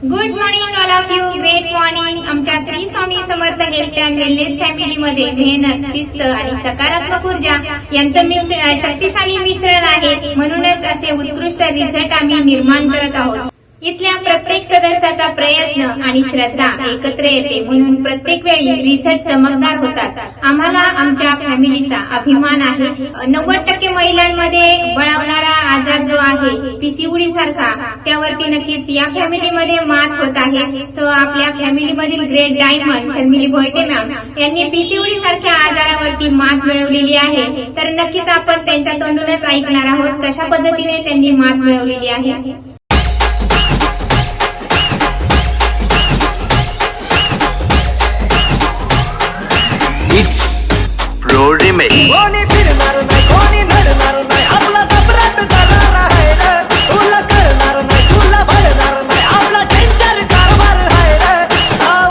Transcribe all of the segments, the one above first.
Good morning all of you. Great morning. आमच्या Shri Swami Samarth health and wellness फॅमिलीमध्ये मेहनत, शिस्त आणि सकारात्मक ऊर्जा यांचं शक्तिशाली मिश्रण आहे. म्हणूनच असे उत्कृष्ट रिझल्ट आम्ही निर्माण करत आहोत. इथल्या प्रत्येक सदस्याचा प्रयत्न आणि श्रद्धा एकत्र येते, म्हणून प्रत्येक वेळी रिझल्ट चमकदार होतात. आम्हाला आमच्या फॅमिलीचा अभिमान आहे. 90% महिलांमध्ये बळावणारा आजार जो आहे पीसीओडी सारखा, त्यावरती नक्कीच या फॅमिलीमध्ये मात होत आहे. सो आपल्या फॅमिलीमधील ग्रेट डायमंड शर्मिली भोयटे मॅम यांनी पीसीओडी सारख्या आजारावरती मात मिळवलेली आहे. तर नक्कीच आपण त्यांच्या तोंडूनच ऐकणार आहोत कशा पद्धतीने त्यांनी मात मिळवलेली आहे. कोणी फिरणार नाही, कोणी नडणार नाही, आपला सबरात करणार आहे रे. तुला करणार नाही, तुला भरणार नाही, आपला डेंजर कारभार आहे रे.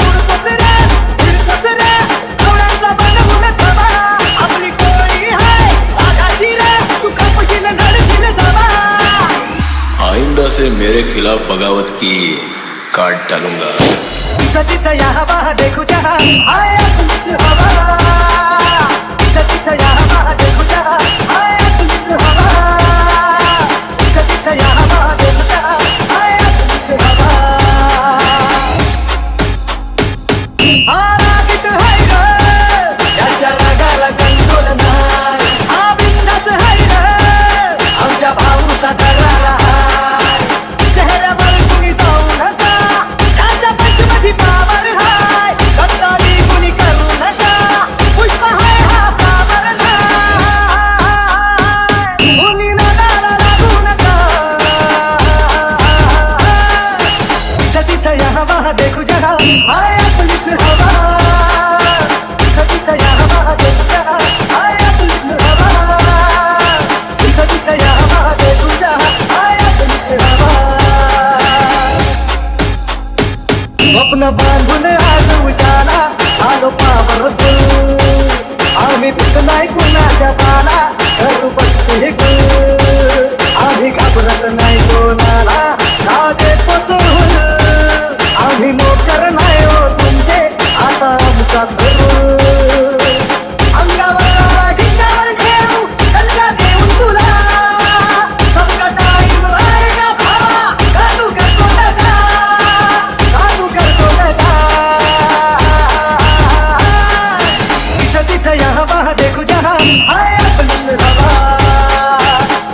उडतोस रे, फिरतोस रे, आवड्याचा बनवून खबा. आपली टोळी आहे आकाशी रे, तू खपशील नडशील सभा. आइंदा से मेरे खिलाफ बगावत की काट डालूंगा. तिथं तिथं या हवा देखू जहा आय अकलीच हवा. तिथं या हवा देखू जहा आय अकलीच हवा. तिथं या हवा देखू जहा आय अकलीच हवा. हा रागीत है रे, याच्या रागाला कंट्रोल नाही. हा बिंदास है रे, आमच्या भाऊचा करार हाय. चेहऱ्यावर कुणी जाऊ नका, त्याच्या पंचमधी पावर हाय. गद्दारी कुणी करू नका, पुष्प हाय हा पावर नाही. कुणी नादाला लागू नका. तिथं तिथं या हवा देखू जहा हाय अकलीच हवा. तिथं तिथं या हवा देखू जहा हाय अकलीच हवा. तिथं तिथं या हवा देखू जहा हाय अकलीच हवा. स्वप्न बांधून आज उजाला आलो पावर फुल. आम्ही भीत नाही कुणाच्या ताला, करू बघते गुल. आम्ही घाबरत नाही कोणाला, का देतो सोडून. आम्ही नोकर नाही हो तुमचे, आता आमचा जरूर. अंगावर ढिंगावर घेऊ गल्ला देऊन तुला. समजा टाईम आहे का भावा, काढू करतो नका, काढू करतो नका. तिथं तिथं या हवा देखू जहा हाय अकलीच हवा.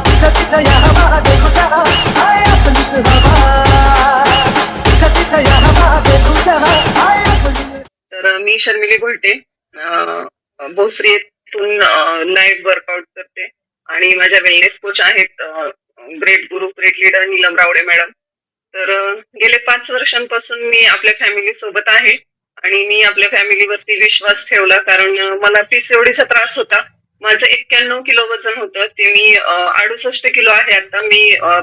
तिथं तिथं या हवा देखू जहा हाय अकलीच हवा. तिथं तिथं या हवा देखू जहा हाय अकलीच. तर मी शर्मिली भोयटे भोसरी येथून लाईव्ह वर्कआउट करते आणि माझ्या वेलनेस कोच आहेत ग्रेट गुरु, great leader Neelam Rowdy madam. तर गेले 5 वर्षांपासून मी आपल्या फॅमिली सोबत आहे आणि मी आपल्या फॅमिलीवरती विश्वास ठेवला, कारण मला पीसीओडीचा त्रास होता. माझं 91 किलो वजन होतं, ते मी 68 किलो आहे आता. मी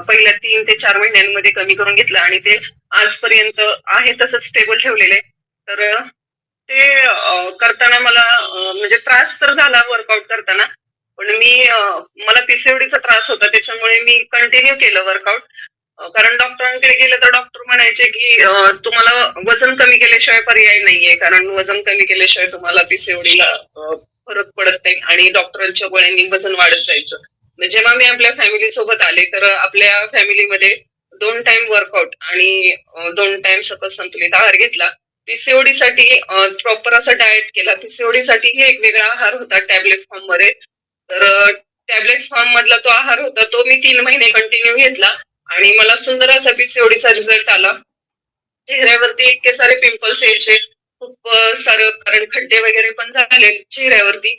पहिल्या 3 ते 4 महिन्यांमध्ये कमी करून घेतलं आणि ते आजपर्यंत आहे तसंच स्टेबल ठेवलेले. तर ते करताना मला म्हणजे त्रास तर झाला वर्कआउट करताना, पण मला पीसीओडीचा त्रास होता, त्याच्यामुळे मी कंटिन्यू केलं वर्कआउट. कारण डॉक्टरांकडे गेलं तर डॉक्टर म्हणायचे की तुम्हाला वजन कमी केल्याशिवाय पर्याय नाहीये, कारण वजन कमी केल्याशिवाय तुम्हाला पीसीओडीला फरक पडत नाही आणि डॉक्टरांच्या गोळ्यांनी वजन वाढत जायचं. जेव्हा मी आपल्या फॅमिली सोबत आले तर आपल्या फॅमिलीमध्ये 2 टाइम वर्कआउट आणि 2 टाइम सकस संतुलित आहार घेतला. पीसीओडी साठी प्रॉपर असा डाएट केला. पीसीओडी साठी एक वेगळा आहार होता टॅबलेट फॉर्म मध्ये. तर टॅबलेट फॉर्म मधला तो आहार होता, तो मी 3 महिने कंटिन्यू घेतला आणि मला सुंदर असा पीसीओडीचा रिझल्ट आला. चेहऱ्यावरती इतके सारे पिंपल्स यायचे, खूप सारं, कारण खड्डे वगैरे पण झाले चेहऱ्यावरती.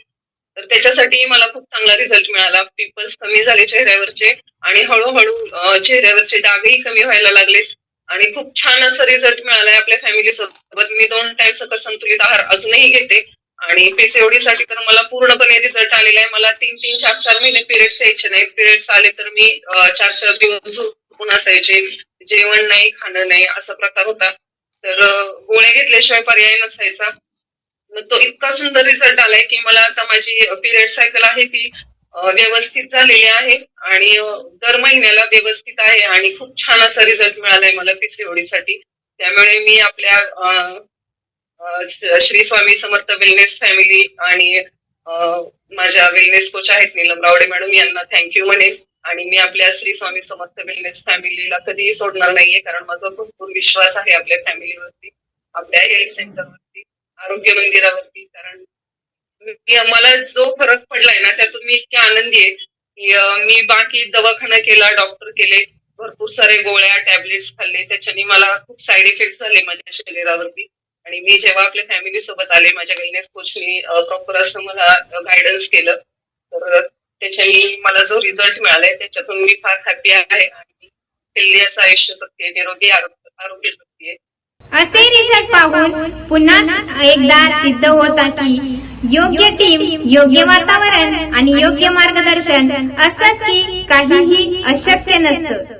तर त्याच्यासाठी मला खूप चांगला रिझल्ट मिळाला. पिंपल्स कमी झाले चेहऱ्यावरचे आणि हळूहळू चेहऱ्यावरचे डागही कमी व्हायला लागलेत आणि खूप छान असं रिझल्ट मिळालाय आपल्या फॅमिली सोबत. मी 2 टाइम सकस संतुलित आहार अजूनही घेते आणि पीसीओडी साठी तर मला पूर्णपणे रिझल्ट आलेला आहे. मला 3-3, 4-4 महिने पिरियड्स यायचे नाही. पिरियड्स आले तर मी 4-4 दिवस झोपून असायचे, जेवण नाही, खाणं नाही, असा प्रकार होता. तर गोळ्या घेतल्याशिवाय पर्याय नसायचा. मग तो इतका सुंदर रिझल्ट आलाय की मला आता माझी पिरियड सायकल आहे ती व्यवस्थित झालेली आहे आणि दर महिन्याला व्यवस्थित आहे आणि खूप छान असा रिझल्ट मिळालाय मला पीसीओडी साठी. त्यामुळे मी आपल्या श्री स्वामी समर्थ वेलनेस फॅमिली आणि माझ्या वेलनेस कोच आहेत नीलम रावडे मॅडम यांना थँक्यू म्हणेन. आणि मी आपल्या श्री स्वामी समर्थ वेलनेस फॅमिलीला कधीही सोडणार नाहीये, कारण माझा भरपूर विश्वास आहे आपल्या फॅमिलीवरती, आपल्या हेल्थ सेंटरवरती, आरोग्य मंदिरावरती. कारण मला जो फरक पडलाय ना त्यातून मी इतकी आनंदी आहे की मी बाकी दवाखाना केला, डॉक्टर केले, भरपूर सारे गोळ्या टॅबलेट्स खाल्ले, त्याच्याने मला खूप साईड इफेक्ट झाले माझ्या शरीरावरती. आणि मी जेव्हा आपल्या फॅमिली सोबत आले, माझ्या वेलनेस कोचनी प्रॉपर असं मला गायडन्स केलं, तर त्याच्याने मला जो रिझल्ट मिळालाय त्याच्यातून मी फार हॅपी आहे आणि हेल्दी असं आयुष्य जगते, निरोगी आरोग्य जगते. असे रिझल्ट पाहून पुन्हा एकदा सिद्ध होता की योग्य टीम, योग्य वातावरण आणि योग्य मार्गदर्शन असंच की काहीही अशक्य नसतं.